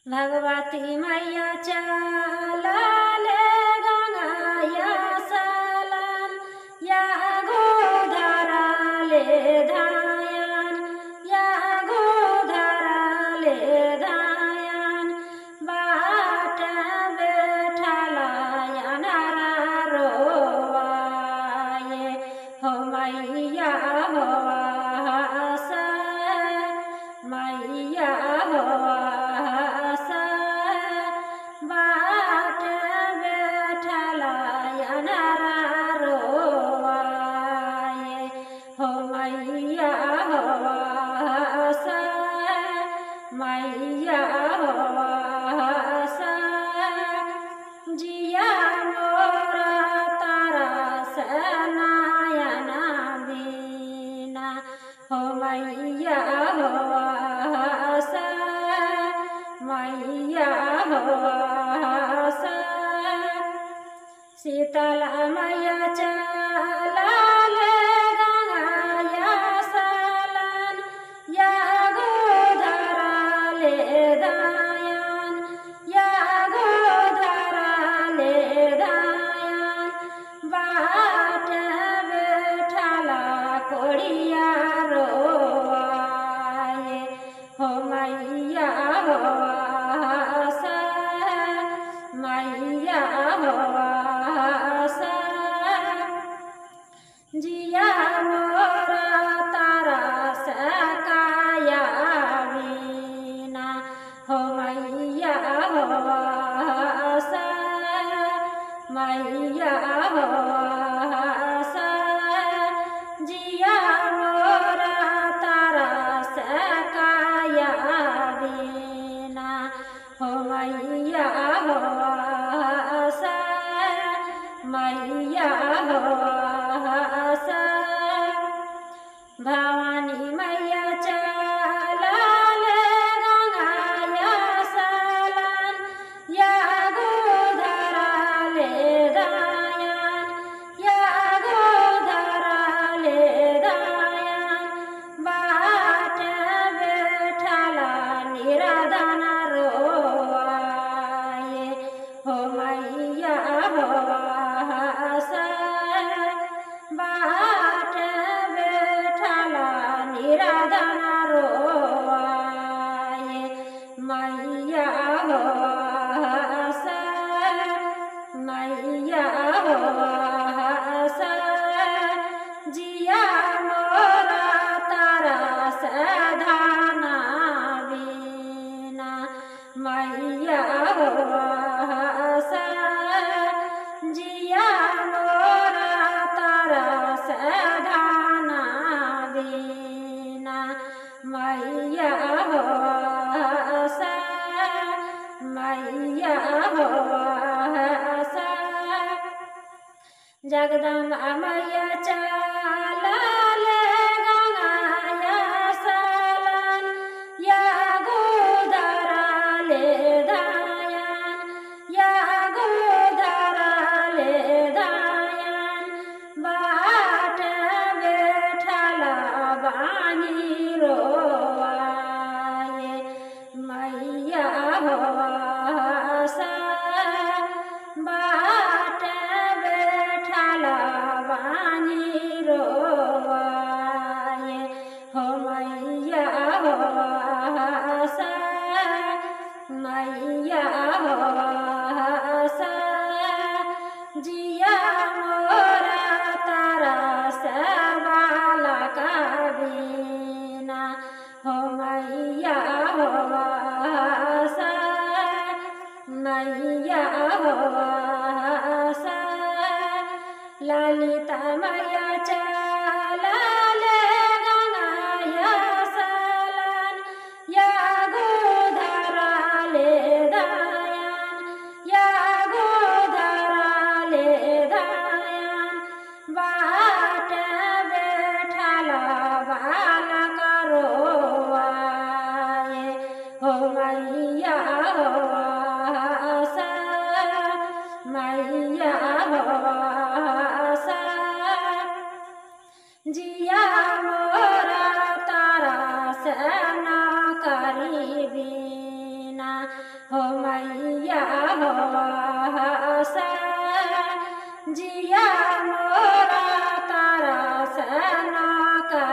भगवती मैया चलले गंगाया सलन या गोधरले धायन या गोधरले धायन बाट बैठला अनारा रोवाए हो मैया हो मैया हो बाट बैठला अनारा रोवाए हो मैया हो मैया हो जिया मोरा तारा सनायना बीना हो मैया हो मैया हो शीतला मैया चलले गंगाया सलन या गोधरले धायन या गोधरले धायन बाट बैठला कोड़िया रोवाए हो मैया हो मैया हो जिया मोरा तारा सकाया बीना हो मैया हो मैया हो जिया मोरा तारा सकाया बीना हो मैया हो मैया हो भवानी मैया चलले गंगाया सलन या गोधरले धायन या गोधरले धायन बाट बैठला निराधन रोवाए हो मैया हो बाट बैठला निराधन रोवाए मैया हो मैया हो जिया मोरा तारा सधाना बीना मैया हो जिया मोरा तारा सधाना बीना मैया हो मैया हो जगदम्बा मैया चलले गंगाया सलन या गोधरले धायन या गोधरले धायन बाट बैठला बानी रोवाए मैया हो बाट बैठला बानी रोवाए हो मैया हो मैया हो जिया मोरा तारा सवाला का बीना हो मैया हो मैया हो ललिता मैया चलले गंगाया सलन या गोधरले धायन या गोधरले धायन बाट बैठला बालक रोवाए हो मैया हो मैया हो जिया मोरा तारा से ना करी बीना हो मैया हो